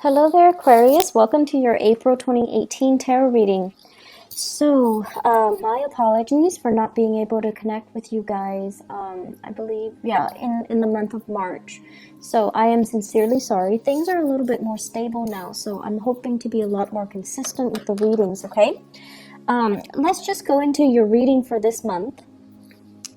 Hello there, Aquarius. Welcome to your April 2018 tarot reading. So, my apologies for not being able to connect with you guys, I believe, in the month of March. So, I am sincerely sorry. Things are a little bit more stable now, so I'm hoping to be a lot more consistent with the readings, okay? Let's just go into your reading for this month.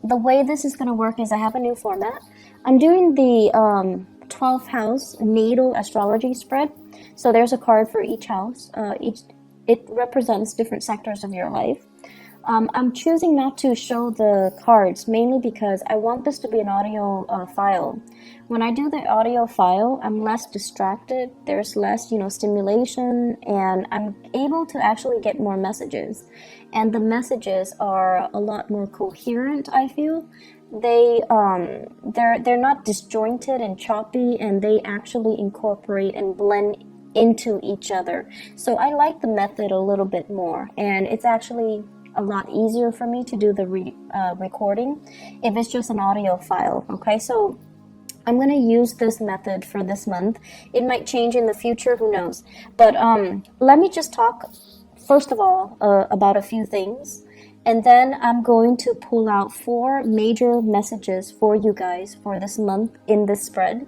The way this is going to work is I have a new format. I'm doing the 12th house natal astrology spread. So there's a card for each house. It represents different sectors of your life. I'm choosing not to show the cards mainly because I want this to be an audio file. When I do the audio file, I'm less distracted. There's less, stimulation, and I'm able to actually get more messages. And the messages are a lot more coherent, I feel. They're not disjointed and choppy, and they actually incorporate and blend into each other. So I like the method a little bit more, and it's actually a lot easier for me to do the recording if it's just an audio file. Okay, so I'm going to use this method for this month. It might change in the future, who knows. But let me just talk first of all about a few things, and then I'm going to pull out 4 major messages for you guys for this month in this spread.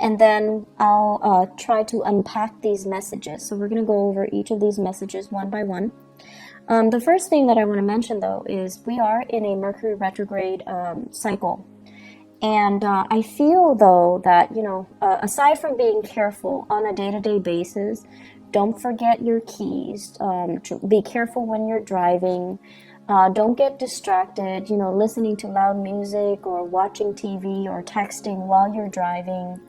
And then I'll try to unpack these messages. So we're going to go over each of these messages one by one. The first thing that I want to mention, though, is we are in a Mercury retrograde cycle. And I feel, though, that, aside from being careful on a day-to-day basis, don't forget your keys. Be careful when you're driving. Don't get distracted, listening to loud music or watching TV or texting while you're driving.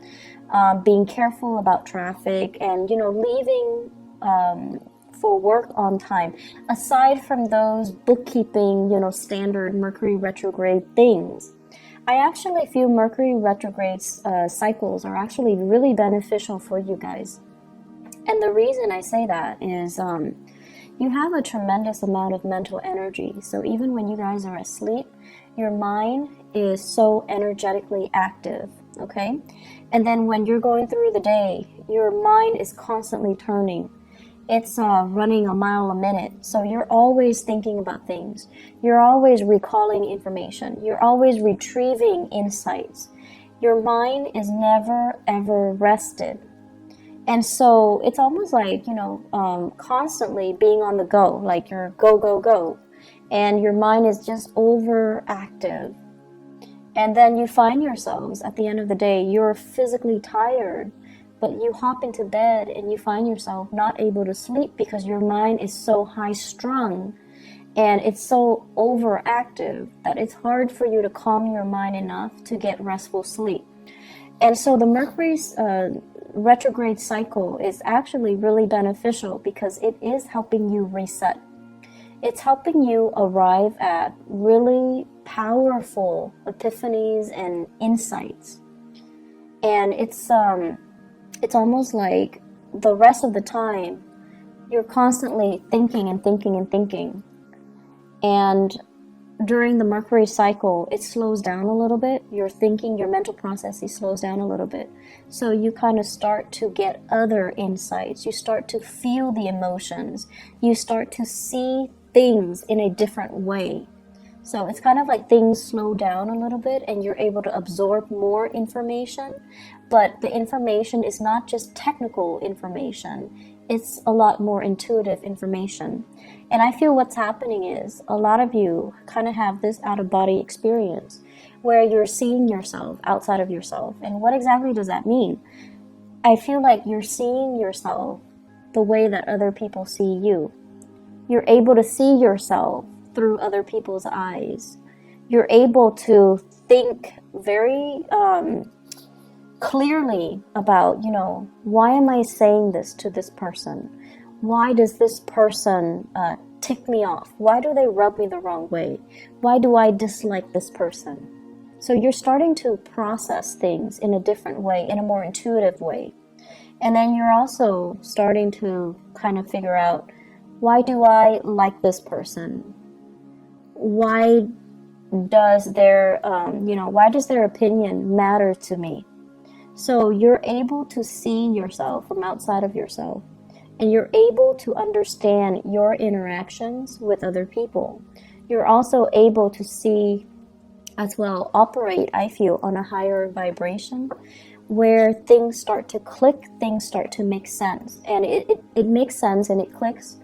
Being careful about traffic and, leaving for work on time. Aside from those bookkeeping, standard Mercury retrograde things, I actually feel Mercury retrograde cycles are actually really beneficial for you guys. And the reason I say that is you have a tremendous amount of mental energy. So even when you guys are asleep, your mind is so energetically active, okay? And then when you're going through the day, your mind is constantly turning. It's running a mile a minute. So you're always thinking about things. You're always recalling information. You're always retrieving insights. Your mind is never, ever rested. And so it's almost like, constantly being on the go, like you're go, go, go. And your mind is just overactive. And then you find yourselves at the end of the day, you're physically tired, but you hop into bed and you find yourself not able to sleep because your mind is so high strung and it's so overactive that it's hard for you to calm your mind enough to get restful sleep. And so the Mercury's retrograde cycle is actually really beneficial because it is helping you reset. It's helping you arrive at really powerful epiphanies and insights. And it's almost like the rest of the time you're constantly thinking and thinking and thinking. And during the Mercury cycle, it slows down a little bit. Your thinking, your mental processes slows down a little bit. So you kind of start to get other insights. You start to feel the emotions. You start to see things in a different way. So it's kind of like things slow down a little bit and you're able to absorb more information. But the information is not just technical information. It's a lot more intuitive information. And I feel what's happening is a lot of you kind of have this out-of-body experience where you're seeing yourself outside of yourself. And what exactly does that mean? I feel like you're seeing yourself the way that other people see you. You're able to see yourself through other people's eyes. You're able to think very clearly about, why am I saying this to this person? Why does this person tick me off? Why do they rub me the wrong way? Why do I dislike this person? So you're starting to process things in a different way, in a more intuitive way. And then you're also starting to kind of figure out, why do I like this person? Why does their opinion matter to me? So you're able to see yourself from outside of yourself, and you're able to understand your interactions with other people. You're also able to see as well, operate, I feel, on a higher vibration where things start to click, things start to make sense. And it makes sense and it clicks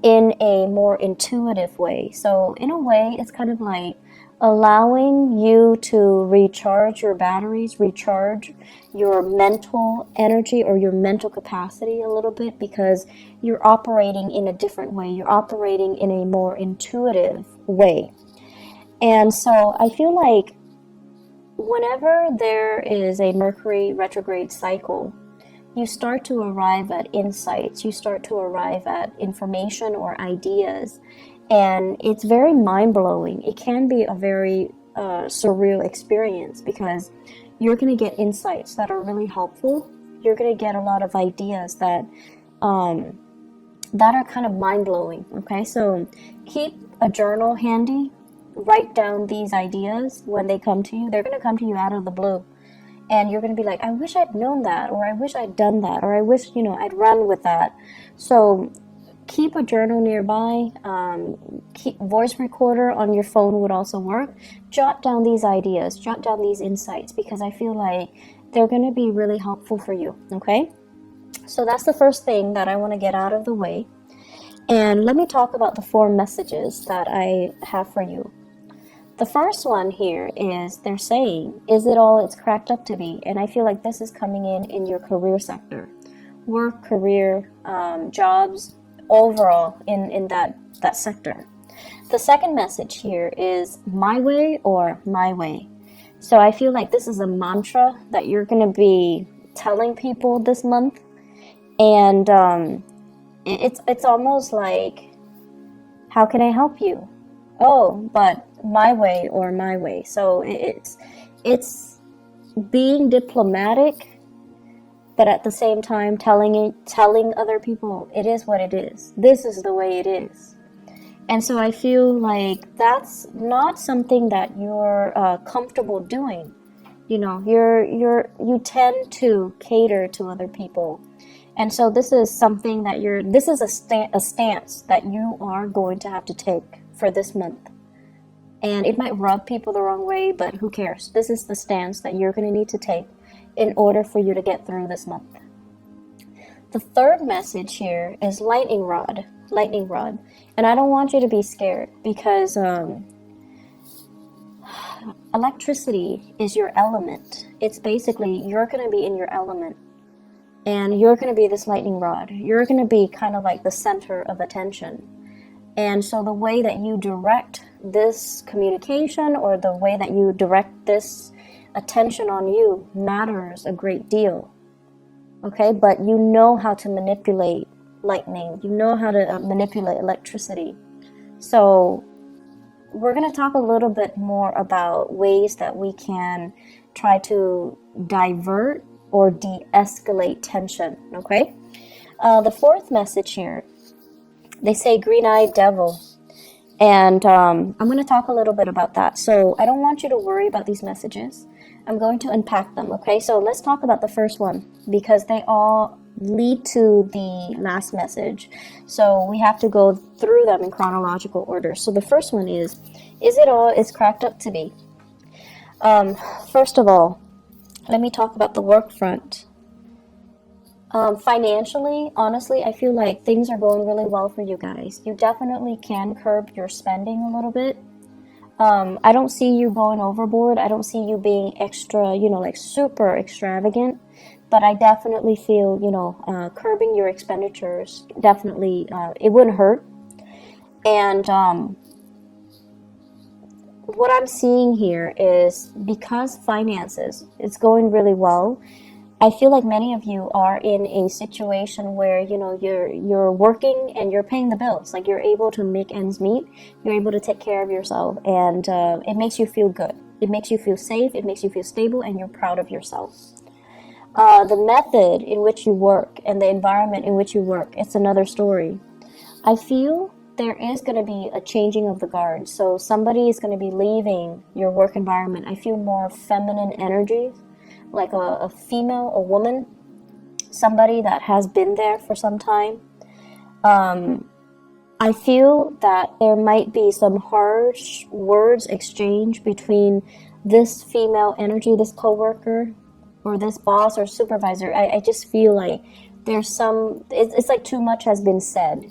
in a more intuitive way. So in a way, it's kind of like allowing you to recharge your batteries, recharge your mental energy or your mental capacity a little bit, because you're operating in a different way. You're operating in a more intuitive way. And so I feel like whenever there is a Mercury retrograde cycle, you start to arrive at insights, you start to arrive at information or ideas, and it's very mind-blowing. It can be a very surreal experience, because you're going to get insights that are really helpful. You're going to get a lot of ideas that are kind of mind-blowing. Okay, so keep a journal handy. Write down these ideas when they come to you. They're going to come to you out of the blue. And you're going to be like, I wish I'd known that, or I wish I'd done that, or I wish, I'd run with that. So keep a journal nearby. Keep voice recorder on your phone would also work. Jot down these ideas, jot down these insights, because I feel like they're going to be really helpful for you. Okay? So that's the first thing that I want to get out of the way. And let me talk about the 4 messages that I have for you. The first one here is they're saying, is it all it's cracked up to be? And I feel like this is coming in your career sector. Work, career, jobs, overall in that sector. The second message here is my way or my way. So I feel like this is a mantra that you're going to be telling people this month. And it's almost like, how can I help you? Oh, but my way or my way. So it's being diplomatic, but at the same time telling other people it is what it is. This is the way it is. And so I feel like that's not something that you're comfortable doing. You tend to cater to other people. And so this is something that this is a stance that you are going to have to take for this month. And it might rub people the wrong way, but who cares? This is the stance that you're going to need to take in order for you to get through this month. The third message here is lightning rod. And I don't want you to be scared, because electricity is your element. It's basically, you're going to be in your element. And you're going to be this lightning rod. You're going to be kind of like the center of attention. And so the way that you direct this communication, or the way that you direct this attention on you, matters a great deal. Okay, but you know how to manipulate lightning. You know how to manipulate electricity. So we're going to talk a little bit more about ways that we can try to divert or de-escalate tension. Okay, the fourth message here, they say green-eyed devil. And I'm going to talk a little bit about that. So I don't want you to worry about these messages. I'm going to unpack them, okay? So let's talk about the first one, because they all lead to the last message. So we have to go through them in chronological order. So the first one is it all it's cracked up to be? First of all, let me talk about the work front. Financially, honestly, I feel like things are going really well for you guys. You definitely can curb your spending a little bit. I don't see you going overboard. I don't see you being extra, like super extravagant. But I definitely feel, curbing your expenditures, definitely, it wouldn't hurt. And what I'm seeing here is, because finances, it's going really well, I feel like many of you are in a situation where, you're working and you're paying the bills. Like, you're able to make ends meet. You're able to take care of yourself. And it makes you feel good. It makes you feel safe. It makes you feel stable. And you're proud of yourself. The method in which you work and the environment in which you work, it's another story. I feel there is going to be a changing of the guard. So somebody is going to be leaving your work environment. I feel more feminine energies, like a female, a woman, somebody that has been there for some time. I feel that there might be some harsh words exchanged between this female energy, this coworker, or this boss or supervisor. I just feel like there's some, it's like too much has been said.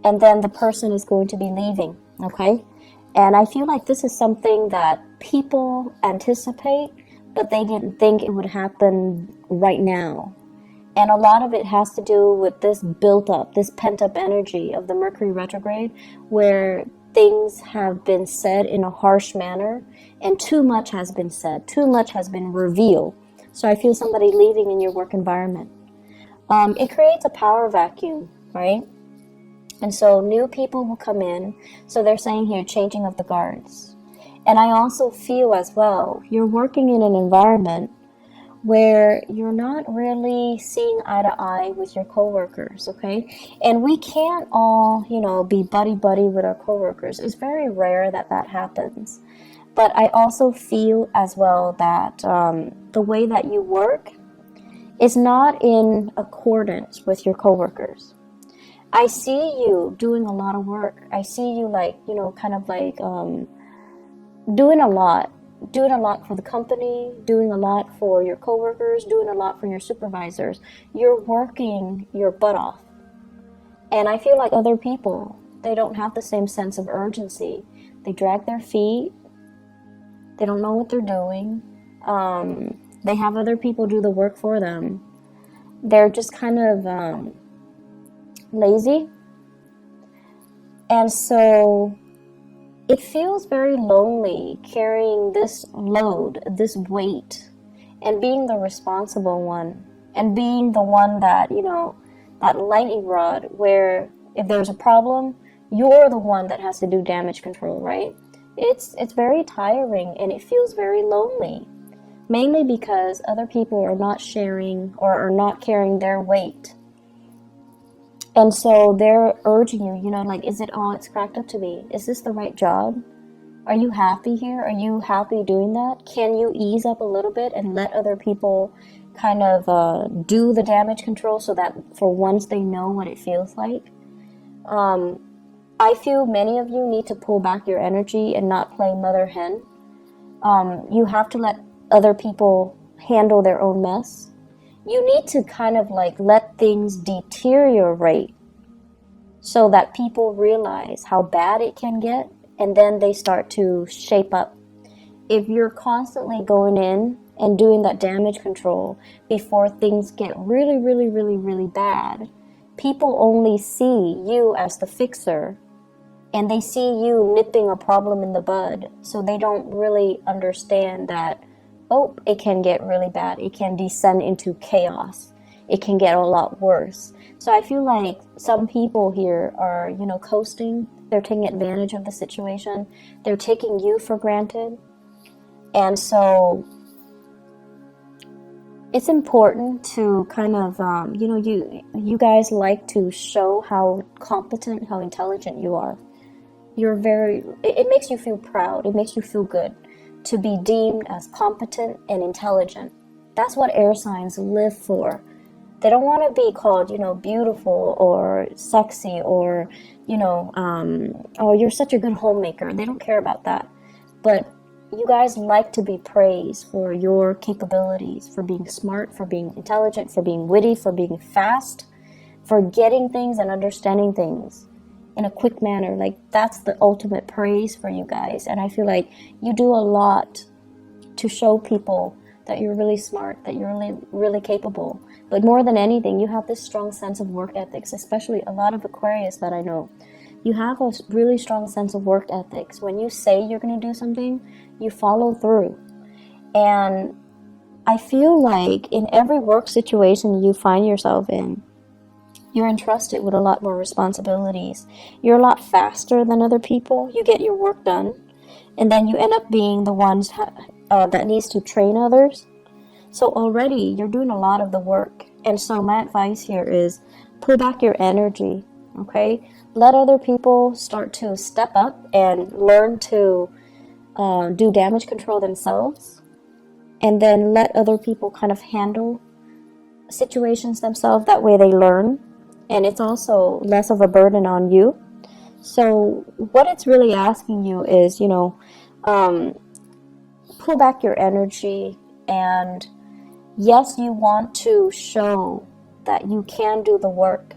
And then the person is going to be leaving, okay? And I feel like this is something that people anticipate, but they didn't think it would happen right now. And a lot of it has to do with this built up, this pent up energy of the Mercury retrograde, where things have been said in a harsh manner and too much has been said, too much has been revealed. So I feel somebody leaving in your work environment. It creates a power vacuum, right? And so new people will come in. So they're saying here, changing of the guards. And I also feel as well, you're working in an environment where you're not really seeing eye to eye with your coworkers, okay? And we can't all, be buddy-buddy with our coworkers. It's very rare that that happens. But I also feel as well that the way that you work is not in accordance with your coworkers. I see you doing a lot of work. I see you doing a lot for the company, doing a lot for your coworkers, doing a lot for your supervisors. You're working your butt off. And I feel like other people, they don't have the same sense of urgency. They drag their feet. They don't know what they're doing. They have other people do the work for them. They're just kind of lazy. And so it feels very lonely carrying this load, this weight, and being the responsible one, and being the one that, that lightning rod where if there's a problem, you're the one that has to do damage control, right? It's very tiring and it feels very lonely, mainly because other people are not sharing or are not carrying their weight. And so they're urging you, is it all it's cracked up to be? Is this the right job? Are you happy here? Are you happy doing that? Can you ease up a little bit and let other people kind of do the damage control so that for once they know what it feels like? I feel many of you need to pull back your energy and not play mother hen. You have to let other people handle their own mess. You need to kind of let things deteriorate so that people realize how bad it can get, and then they start to shape up. If you're constantly going in and doing that damage control before things get really, really, really, really bad, people only see you as the fixer, and they see you nipping a problem in the bud, so they don't really understand that it can get really bad. It can descend into chaos. It can get a lot worse. So I feel like some people here are, coasting. They're taking advantage of the situation. They're taking you for granted. And so it's important to kind of, you guys like to show how competent, how intelligent you are. It makes you feel proud. It makes you feel good to be deemed as competent and intelligent. That's what air signs live for. They don't want to be called, beautiful or sexy or, oh, you're such a good homemaker. They don't care about that. But you guys like to be praised for your capabilities, for being smart, for being intelligent, for being witty, for being fast, for getting things and understanding things in a quick manner. That's the ultimate praise for you guys. And I feel like you do a lot to show people that you're really smart, that you're really, really capable. But more than anything, you have this strong sense of work ethics, especially a lot of Aquarius that I know. You have a really strong sense of work ethics. When you say you're going to do something, you follow through. And I feel like in every work situation you find yourself in, you're entrusted with a lot more responsibilities. You're a lot faster than other people. You get your work done. And then you end up being the ones that needs to train others. So already you're doing a lot of the work. And so my advice here is pull back your energy, okay? Let other people start to step up and learn to do damage control themselves. and then let other people kind of handle situations themselves. That way they learn, and it's also less of a burden on you. So what it's really asking you is, pull back your energy, and yes, you want to show that you can do the work,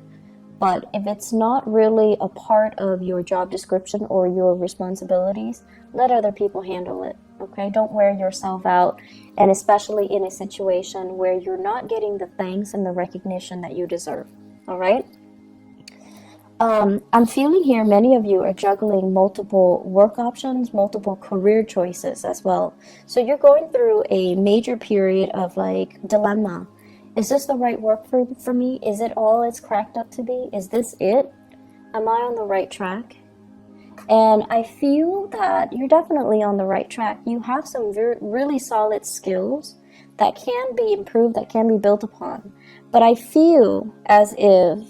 but if it's not really a part of your job description or your responsibilities, let other people handle it, okay? Don't wear yourself out, and especially in a situation where you're not getting the thanks and the recognition that you deserve, all right? I'm feeling here many of you are juggling multiple work options, multiple career choices as well. So you're going through a major period of like dilemma. Is this the right work for me? Is it all it's cracked up to be? Is this it? Am I on the right track? And I feel that you're definitely on the right track. You have some really solid skills that can be improved, that can be built upon. But I feel as if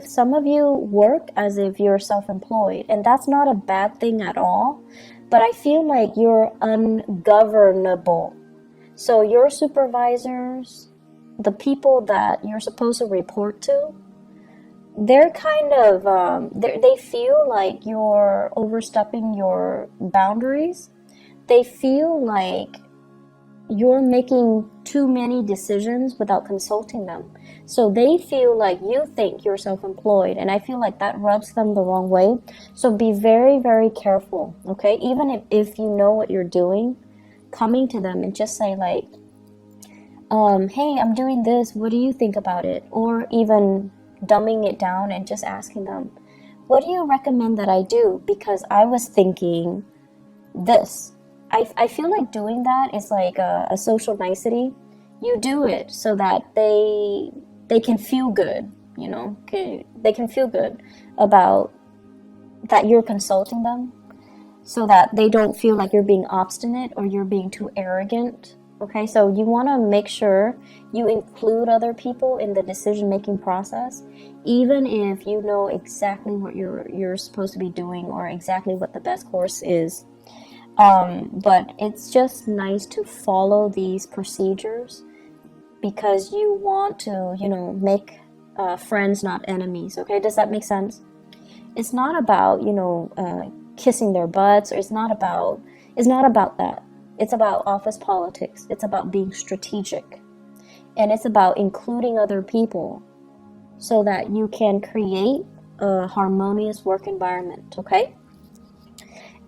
some of you work as if you're self-employed, and that's not a bad thing at all, but I feel like you're ungovernable. So your supervisors, the people that you're supposed to report to, they're kind of, they feel like you're overstepping your boundaries. They feel like you're making too many decisions without consulting them. So they feel like you think you're self-employed, and I feel like that rubs them the wrong way. So be very, very careful, okay? Even if you know what you're doing, coming to them and just say like, hey, I'm doing this, what do you think about it? Or even dumbing it down and just asking them, what do you recommend that I do? Because I was thinking this. I feel like doing that is like a social nicety. You do it so that they can feel good, they can feel good about that you're consulting them, so that they don't feel like you're being obstinate or you're being too arrogant. Okay, so you want to make sure you include other people in the decision-making process, even if you know exactly what you're supposed to be doing or exactly what the best course is. But it's just nice to follow these procedures because you want to, make friends, not enemies. Okay, does that make sense? It's not about, kissing their butts, or it's not about that. It's about office politics. It's about being strategic, and it's about including other people so that you can create a harmonious work environment. Okay.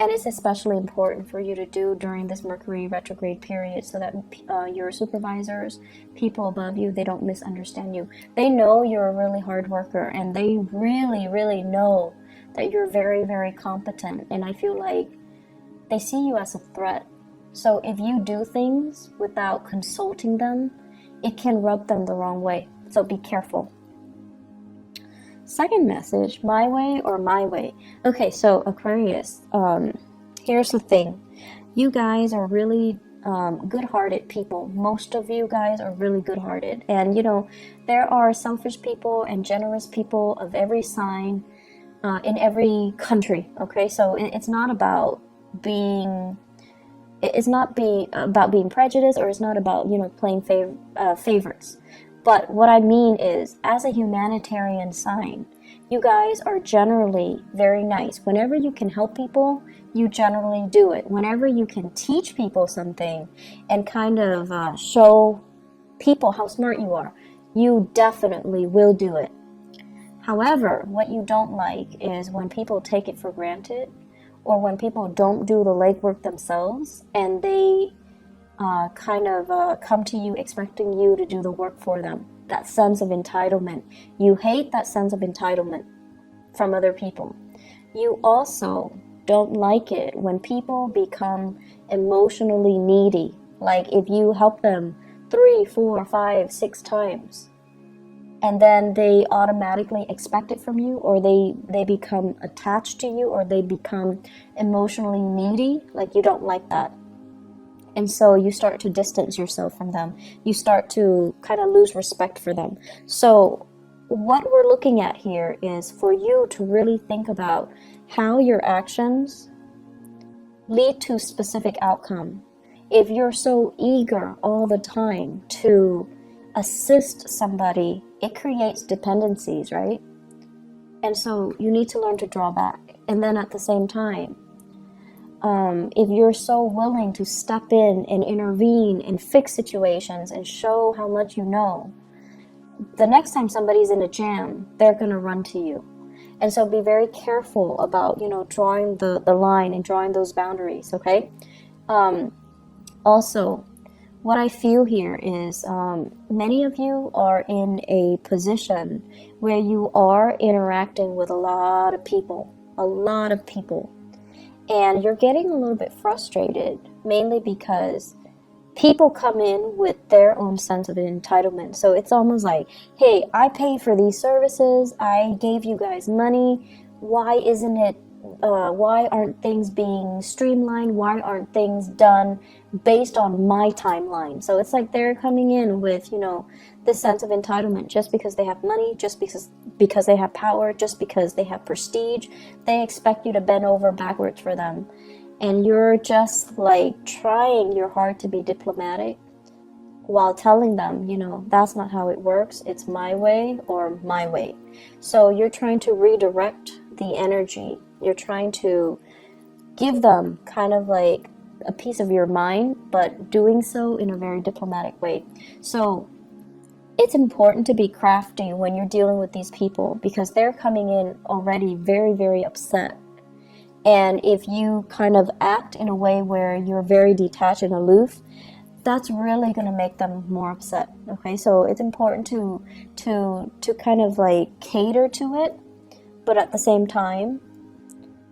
And it's especially important for you to do during this Mercury retrograde period so that your supervisors, people above you, they don't misunderstand you. They know you're a really hard worker, and they really, really know that you're very, very competent. And I feel like they see you as a threat. So if you do things without consulting them, it can rub them the wrong way. So be careful. Second message, my way or my way. Okay, so Aquarius, here's the thing. You guys are really good-hearted people. Most of you guys are really good-hearted. And, there are selfish people and generous people of every sign in every country, okay? So it's not about being prejudiced, or it's not about, playing favorites. But what I mean is, as a humanitarian sign, you guys are generally very nice. Whenever you can help people, you generally do it. Whenever you can teach people something and kind of show people how smart you are, you definitely will do it. However, what you don't like is when people take it for granted, or when people don't do the legwork themselves and they come to you expecting you to do the work for them. That sense of entitlement. You hate that sense of entitlement from other people. You also don't like it when people become emotionally needy. Like if you help them 3, 4, 5, 6 times, and then they automatically expect it from you, or they become attached to you, or they become emotionally needy. Like you don't like that. And so you start to distance yourself from them. You start to kind of lose respect for them. So what we're looking at here is for you to really think about how your actions lead to specific outcome. If you're so eager all the time to assist somebody, it creates dependencies, right? And so you need to learn to draw back. And then at the same time, if you're so willing to step in and intervene and fix situations and show how much you know, the next time somebody's in a jam, they're going to run to you. And so be very careful about, drawing the line and drawing those boundaries, okay? Also, what I feel here is many of you are in a position where you are interacting with a lot of people, and you're getting a little bit frustrated, mainly because people come in with their own sense of entitlement. So it's almost like, hey, I paid for these services, I gave you guys money, why aren't things being streamlined? Why aren't things done based on my timeline? So it's like they're coming in with, this sense of entitlement just because they have money, just because they have power, just because they have prestige. They expect you to bend over backwards for them. And you're just like trying your hard to be diplomatic while telling them, that's not how it works. It's my way or my way. So you're trying to redirect the energy. You're trying to give them kind of like a piece of your mind, but doing so in a very diplomatic way. So it's important to be crafty when you're dealing with these people, because they're coming in already very, very upset. And if you kind of act in a way where you're very detached and aloof, that's really going to make them more upset. Okay, so it's important to kind of like cater to it, but at the same time,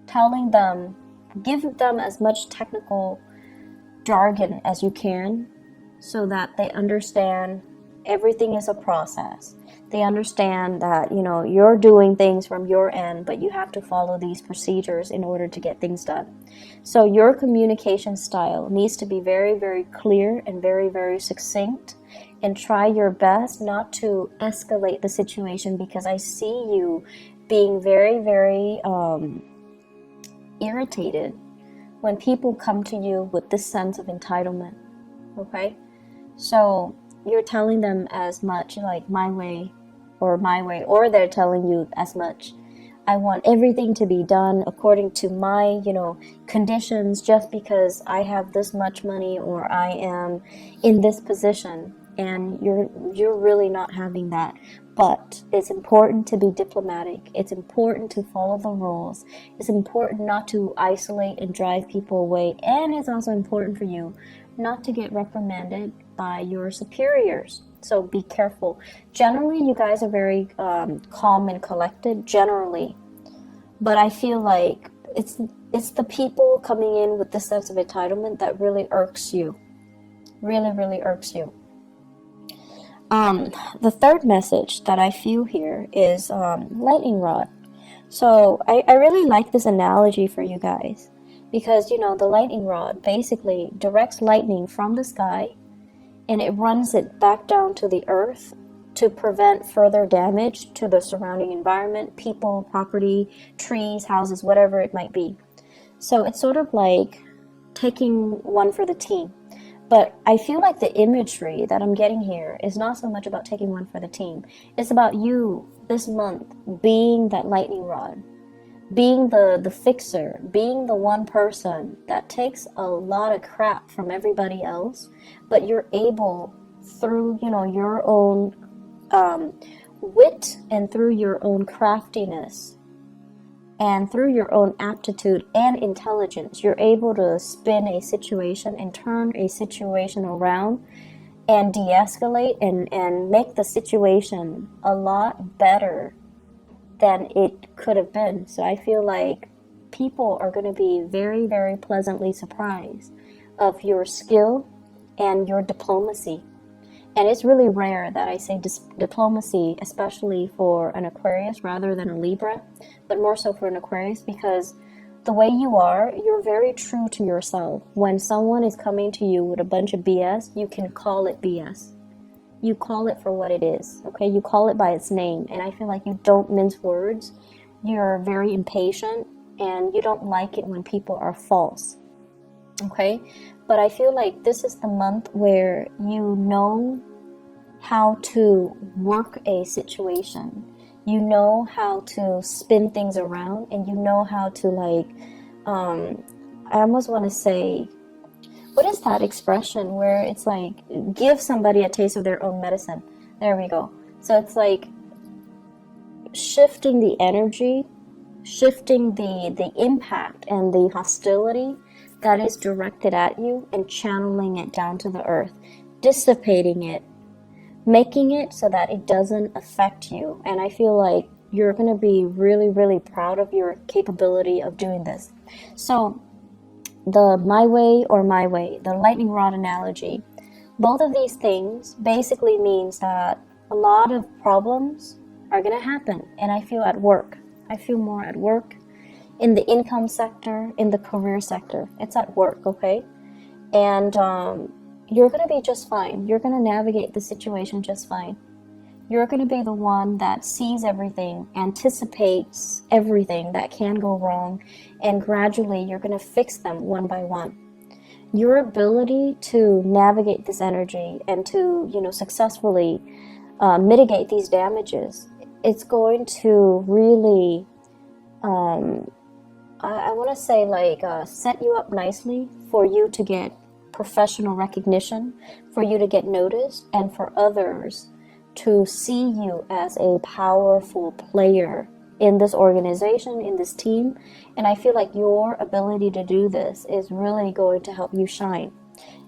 telling them, give them as much technical jargon as you can, so that they understand everything is a process. They understand that, you're doing things from your end, but you have to follow these procedures in order to get things done. So your communication style needs to be very, very clear and very, very succinct, and try your best not to escalate the situation, because I see you being very, very irritated when people come to you with this sense of entitlement, okay? So you're telling them as much like my way, or they're telling you as much, I want everything to be done according to my, conditions, just because I have this much money or I am in this position. And you're really not having that. But it's important to be diplomatic. It's important to follow the rules. It's important not to isolate and drive people away. And it's also important for you not to get reprimanded by your superiors. So be careful. Generally, you guys are very calm and collected, generally. But I feel like it's the people coming in with this sense of entitlement that really irks you. Really, really irks you. The third message that I feel here is lightning rod. So I really like this analogy for you guys, because the lightning rod basically directs lightning from the sky, and it runs it back down to the earth to prevent further damage to the surrounding environment, people, property, trees, houses, whatever it might be. So it's sort of like taking one for the team. But I feel like the imagery that I'm getting here is not so much about taking one for the team. It's about you this month being that lightning rod, being the fixer, being the one person that takes a lot of crap from everybody else, but you're able, through your own wit and through your own craftiness and through your own aptitude and intelligence, you're able to spin a situation and turn a situation around and de-escalate and make the situation a lot better than it could have been. So I feel like people are going to be very, very pleasantly surprised of your skill and your diplomacy. And it's really rare that I say diplomacy, especially for an Aquarius rather than a Libra, but more so for an Aquarius, because the way you are, you're very true to yourself. When someone is coming to you with a bunch of BS, you can call it BS. You call it for what it is, okay? You call it by its name. And I feel like you don't mince words. You're very impatient, and you don't like it when people are false. okay? But I feel like this is the month where you know how to work a situation. You know how to spin things around, and you know how to like, I almost want to say, what is that expression where it's like, give somebody a taste of their own medicine? There we go. So it's like shifting the energy, shifting the impact and the hostility that is directed at you and channeling it down to the earth, dissipating it, making it so that it doesn't affect you. And I feel like you're going to be really, really proud of your capability of doing this. So the my way or my way, the lightning rod analogy, both of these things basically means that a lot of problems are going to happen. And I feel at work. I feel more at work, in the income sector, in the career sector. It's at work, okay? And you're going to be just fine. You're going to navigate the situation just fine. You're going to be the one that sees everything, anticipates everything that can go wrong, and gradually you're going to fix them one by one. Your ability to navigate this energy and to, successfully mitigate these damages, it's going to really, I want to say, like, set you up nicely for you to get professional recognition, for you to get noticed, and for others to see you as a powerful player in this organization, in this team. And I feel like your ability to do this is really going to help you shine.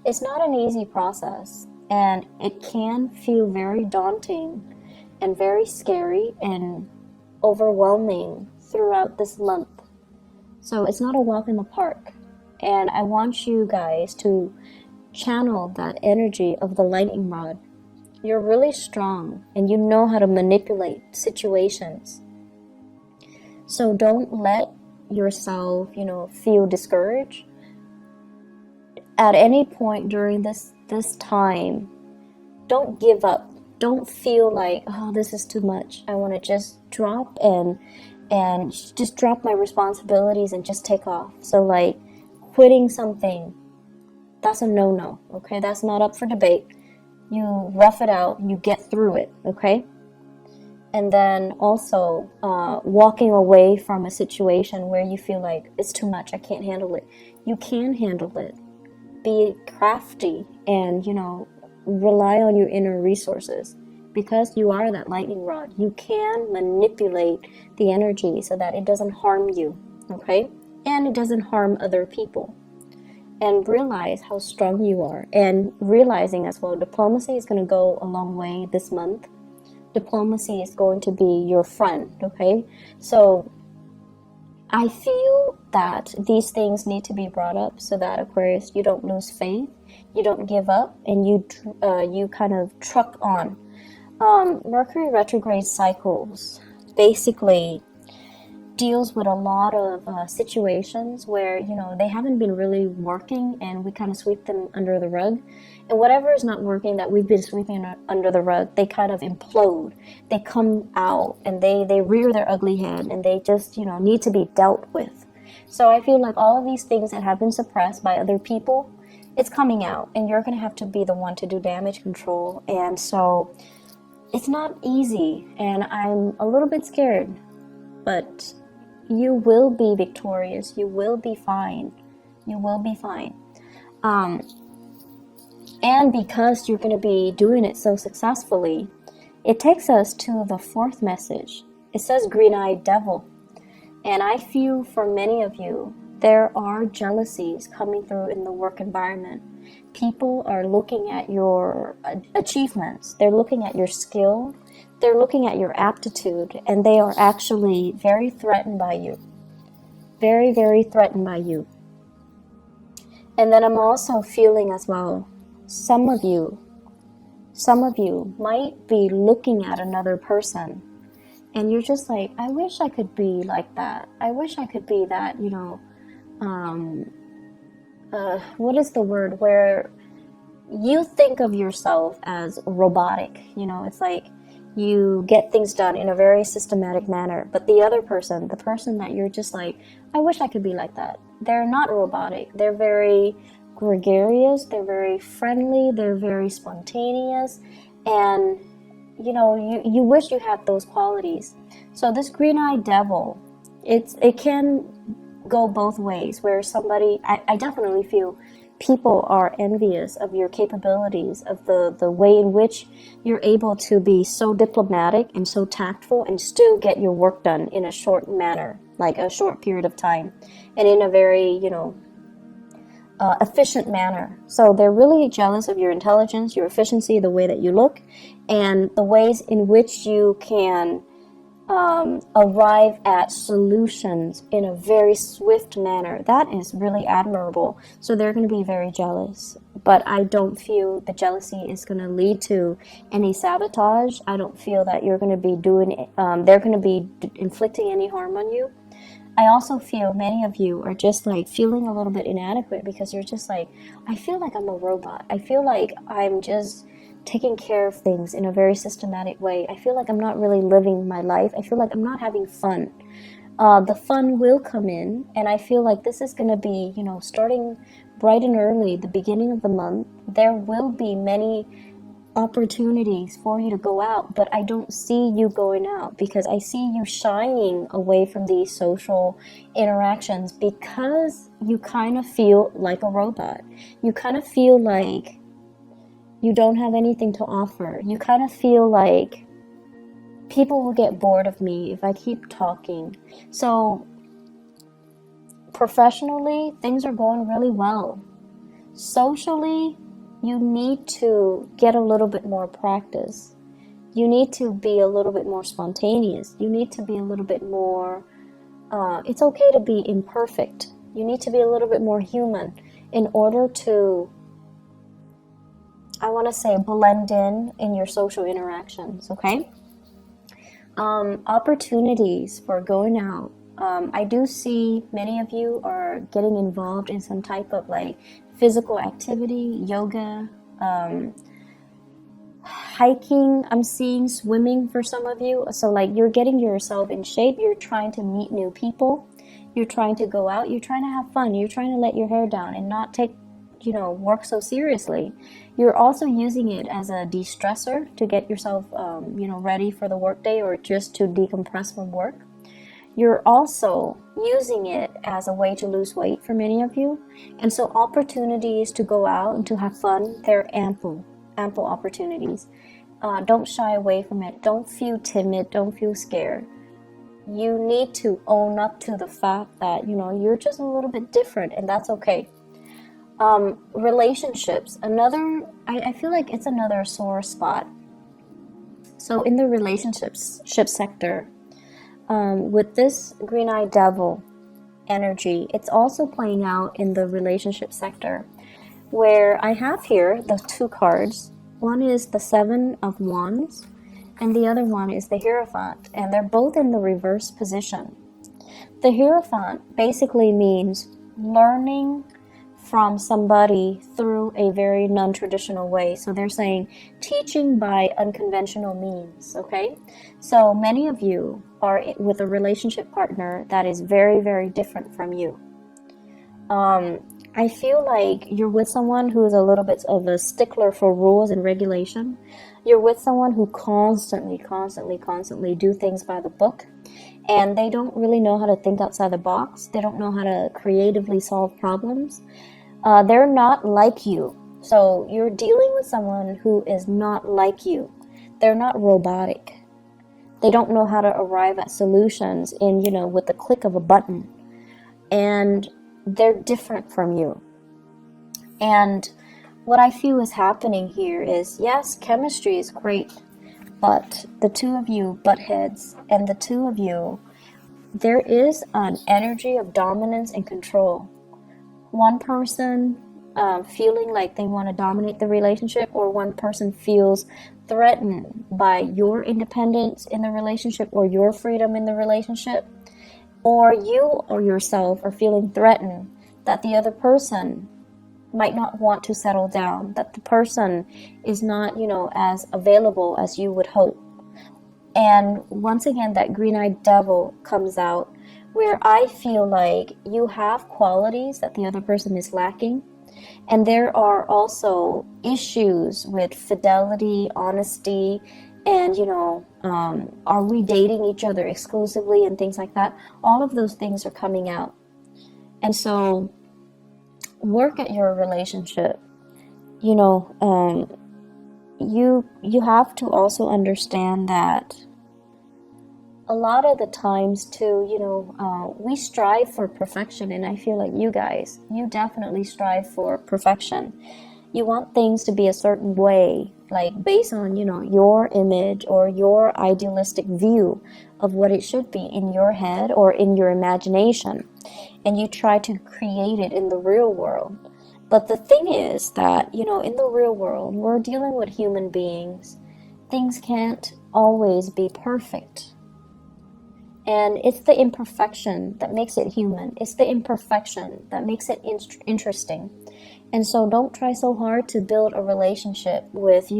It's not an easy process, and it can feel very daunting and very scary and overwhelming throughout this month. So it's not a walk in the park. And I want you guys to channel that energy of the lightning rod. You're really strong and you know how to manipulate situations. So don't let yourself, feel discouraged. At any point during this time, don't give up. Don't feel like, oh, this is too much. I want to just drop and just drop my responsibilities and just take off. So like quitting something, that's a no-no, okay? That's not up for debate. You rough it out, you get through it, okay? And then also walking away from a situation where you feel like it's too much, I can't handle it. You can handle it. Be crafty and, rely on your inner resources. Because you are that lightning rod, you can manipulate the energy so that it doesn't harm you, okay? And it doesn't harm other people. And realize how strong you are. And realizing as well, diplomacy is going to go a long way this month. Diplomacy is going to be your friend, okay? So I feel that these things need to be brought up so that, Aquarius, you don't lose faith, you don't give up, and you kind of truck on. Mercury retrograde cycles basically deals with a lot of situations where, they haven't been really working and we kind of sweep them under the rug. And whatever is not working that we've been sweeping under the rug, they kind of implode. They come out and they rear their ugly head and they just, need to be dealt with. So I feel like all of these things that have been suppressed by other people, it's coming out and you're going to have to be the one to do damage control. And so it's not easy and I'm a little bit scared, but you will be victorious. You will be fine. You will be fine. And because you're going to be doing it so successfully, it takes us to the fourth message. It says green-eyed devil. And I feel for many of you, there are jealousies coming through in the work environment. People are looking at your achievements. They're looking at your skill. They're looking at your aptitude, and they are actually very threatened by you. Very, very threatened by you. And then I'm also feeling as well, some of you might be looking at another person, and you're just like, I wish I could be like that. I wish I could be that, what is the word where you think of yourself as robotic? It's like You get things done in a very systematic manner. But the other person, the person that you're just like, I wish I could be like that. They're not robotic. They're very gregarious. They're very friendly. They're very spontaneous. And, you know, you wish you had those qualities. So this green-eyed devil, it can go both ways, where somebody, I definitely feel people are envious of your capabilities, of the way in which you're able to be so diplomatic and so tactful and still get your work done in a short manner, like a short period of time, and in a very, you know, efficient manner. So they're really jealous of your intelligence, your efficiency, the way that you look, and the ways in which you can arrive at solutions in a very swift manner. That is really admirable. So they're going to be very jealous. But I don't feel the jealousy is going to lead to any sabotage. I don't feel that you're going to be doing, they're going to be inflicting any harm on you. I also feel many of you are just like feeling a little bit inadequate because you're just like, I feel like I'm a robot. I feel like I'm just taking care of things in a very systematic way. I feel like I'm not really living my life. I feel like I'm not having fun. The fun will come in, and I feel like this is going to be, you know, starting bright and early, the beginning of the month. There will be many opportunities for you to go out, but I don't see you going out because I see you shying away from these social interactions because you kind of feel like a robot. You kind of feel like you don't have anything to offer. You kind of feel like people will get bored of me if I keep talking. So professionally, things are going really well. Socially, you need to get a little bit more practice. You need to be a little bit more spontaneous. You need to be a little bit more, it's okay to be imperfect. You need to be a little bit more human in order to, I want to say, blend in your social interactions, okay? Opportunities for going out. I do see many of you are getting involved in some type of like physical activity, yoga, hiking. I'm seeing swimming for some of you. So like you're getting yourself in shape. You're trying to meet new people. You're trying to go out. You're trying to have fun. You're trying to let your hair down and not take, you know, work so seriously. You're also using it as a de-stressor to get yourself, you know, ready for the workday or just to decompress from work. You're also using it as a way to lose weight for many of you. And so opportunities to go out and to have fun, they're ample opportunities. Don't shy away from it. Don't feel timid. Don't feel scared. You need to own up to the fact that, you know, you're just a little bit different, and that's okay. Relationships, I feel like it's another sore spot. So in the relationships sector, with this green-eyed devil energy, it's also playing out in the relationship sector, where I have here the two cards. One is the Seven of Wands, and the other one is the Hierophant, and they're both in the reverse position. The Hierophant basically means learning from somebody through a very non-traditional way. So they're saying teaching by unconventional means, okay? So many of you are with a relationship partner that is very, very different from you. I feel like you're with someone who is a little bit of a stickler for rules and regulation. You're with someone who constantly do things by the book, and they don't really know how to think outside the box. They don't know how to creatively solve problems. They're not like you. So you're dealing with someone who is not like you. They're not robotic. They don't know how to arrive at solutions in, you know, with the click of a button. And they're different from you. And what I feel is happening here is, yes, chemistry is great, but the two of you butt heads, and the two of you, there is an energy of dominance and control. One person feeling like they want to dominate the relationship, or one person feels threatened by your independence in the relationship or your freedom in the relationship, or you or yourself are feeling threatened that the other person might not want to settle down, that the person is not, you know, as available as you would hope. And once again, that green-eyed devil comes out, where I feel like you have qualities that the other person is lacking. And there are also issues with fidelity, honesty, and, are we dating each other exclusively and things like that. All of those things are coming out. And so work at your relationship. You have to also understand that a lot of the times too, we strive for perfection, and I feel like you definitely strive for perfection. You want things to be a certain way, like based on, your image or your idealistic view of what it should be in your head or in your imagination, and you try to create it in the real world. But the thing is that, in the real world, we're dealing with human beings. Things can't always be perfect. And it's the imperfection that makes it human. It's the imperfection that makes it interesting. And so don't try so hard to build a relationship with,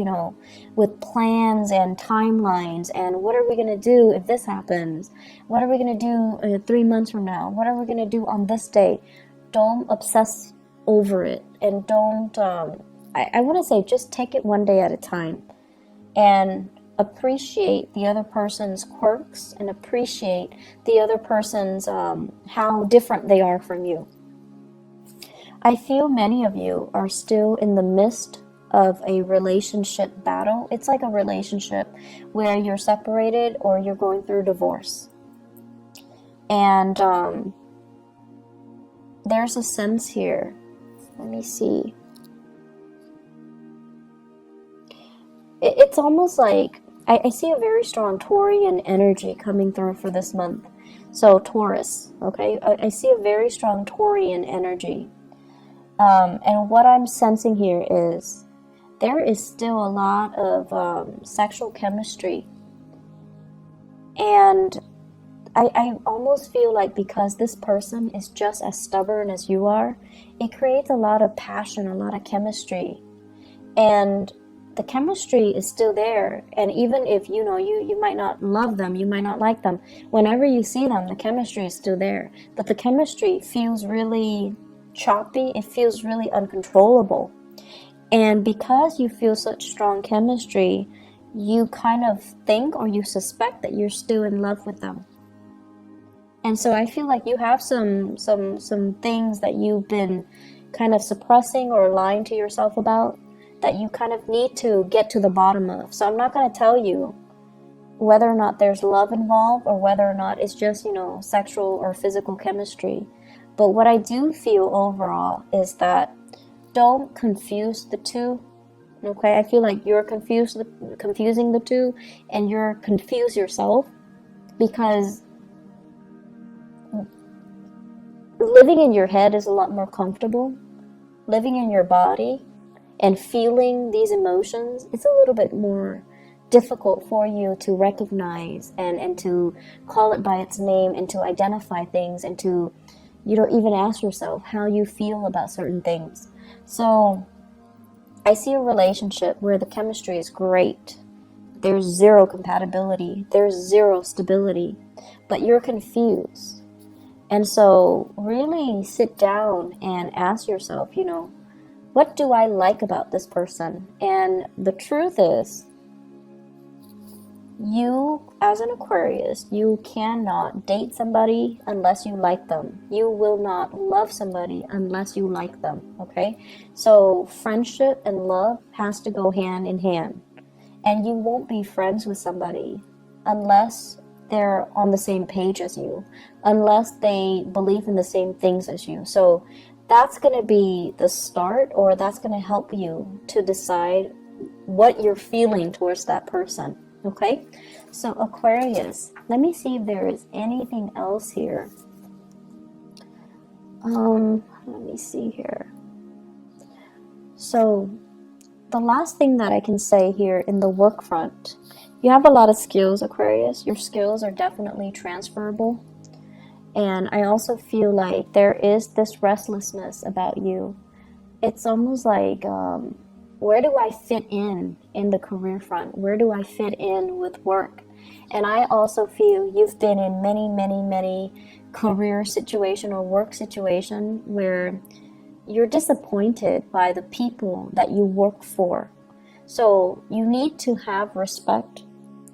with plans and timelines and what are we going to do if this happens? What are we going to do 3 months from now? What are we going to do on this day? Don't obsess over it, and don't, I want to say, just take it one day at a time and appreciate the other person's quirks and appreciate the other person's how different they are from you. I feel many of you are still in the midst of a relationship battle. It's like a relationship where you're separated or you're going through divorce. And there's a sense here. Let me see. It's almost like I see a very strong Taurian energy coming through for this month. So Taurus, okay? I see a very strong Taurian energy. And what I'm sensing here is there is still a lot of sexual chemistry. And I almost feel like because this person is just as stubborn as you are, it creates a lot of passion, a lot of chemistry. And the chemistry is still there, and even if you might not love them, you might not like them, whenever you see them, the chemistry is still there. But the chemistry feels really choppy, it feels really uncontrollable. And because you feel such strong chemistry, you kind of think or you suspect that you're still in love with them. And so I feel like you have some things that you've been kind of suppressing or lying to yourself about, that you kind of need to get to the bottom of. So I'm not going to tell you whether or not there's love involved or whether or not it's just, sexual or physical chemistry. But what I do feel overall is that don't confuse the two. Okay, I feel like you're confusing the two, and you're confused yourself, because living in your head is a lot more comfortable. Living in your body and feeling these emotions, it's a little bit more difficult for you to recognize and to call it by its name and to identify things and to, even ask yourself how you feel about certain things. So I see a relationship where the chemistry is great. There's zero compatibility. There's zero stability. But you're confused. And so really sit down and ask yourself, what do I like about this person? And the truth is, you, as an Aquarius, you cannot date somebody unless you like them. You will not love somebody unless you like them, okay? So friendship and love has to go hand in hand. And you won't be friends with somebody unless they're on the same page as you, unless they believe in the same things as you. So that's going to be the start, or that's going to help you to decide what you're feeling towards that person. Okay, so Aquarius, let me see if there is anything else here. Let me see here. So the last thing that I can say here in the work front, you have a lot of skills, Aquarius. Your skills are definitely transferable. And I also feel like there is this restlessness about you. It's almost like Where do I fit in the career front? Where do I fit in with work? And I also feel you've been in many career situation or work situation where you're disappointed by the people that you work for. So you need to have respect,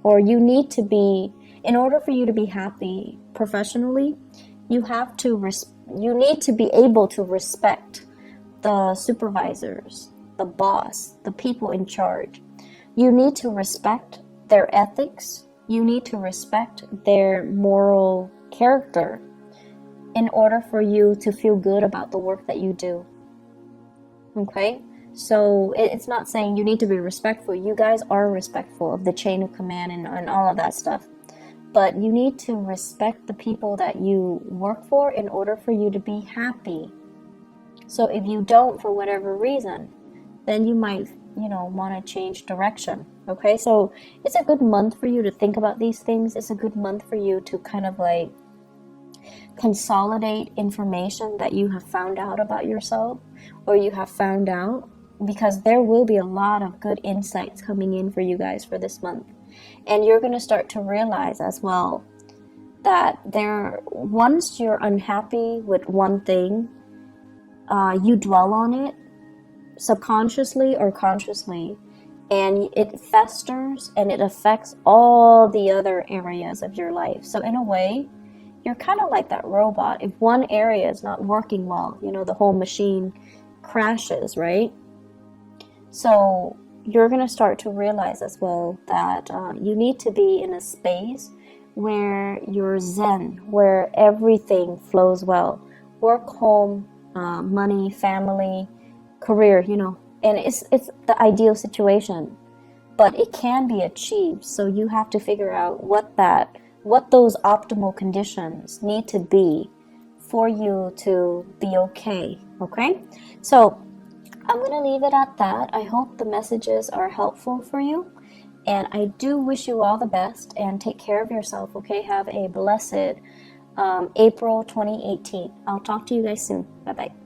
or you need to be, in order for you to be happy professionally, you need to be able to respect the supervisors, the boss, the people in charge. You need to respect their ethics. You need to respect their moral character in order for you to feel good about the work that you do. Okay? So it's not saying you need to be respectful. You guys are respectful of the chain of command and all of that stuff. But you need to respect the people that you work for in order for you to be happy. So if you don't, for whatever reason, then you might, want to change direction. Okay? So it's a good month for you to think about these things. It's a good month for you to kind of like consolidate information that you have found out about yourself, or you have found out, because there will be a lot of good insights coming in for you guys for this month. And you're going to start to realize as well that once you're unhappy with one thing, you dwell on it subconsciously or consciously, and it festers and it affects all the other areas of your life. So in a way, you're kind of like that robot. If one area is not working well, the whole machine crashes, right? So you're going to start to realize as well that you need to be in a space where you're zen, where everything flows well. Work, home, money, family, career, and it's the ideal situation. But it can be achieved. So you have to figure out what those optimal conditions need to be for you to be okay. So I'm going to leave it at that. I hope the messages are helpful for you, and I do wish you all the best, and take care of yourself. Have a blessed April 2018. I'll talk to you guys soon. Bye bye.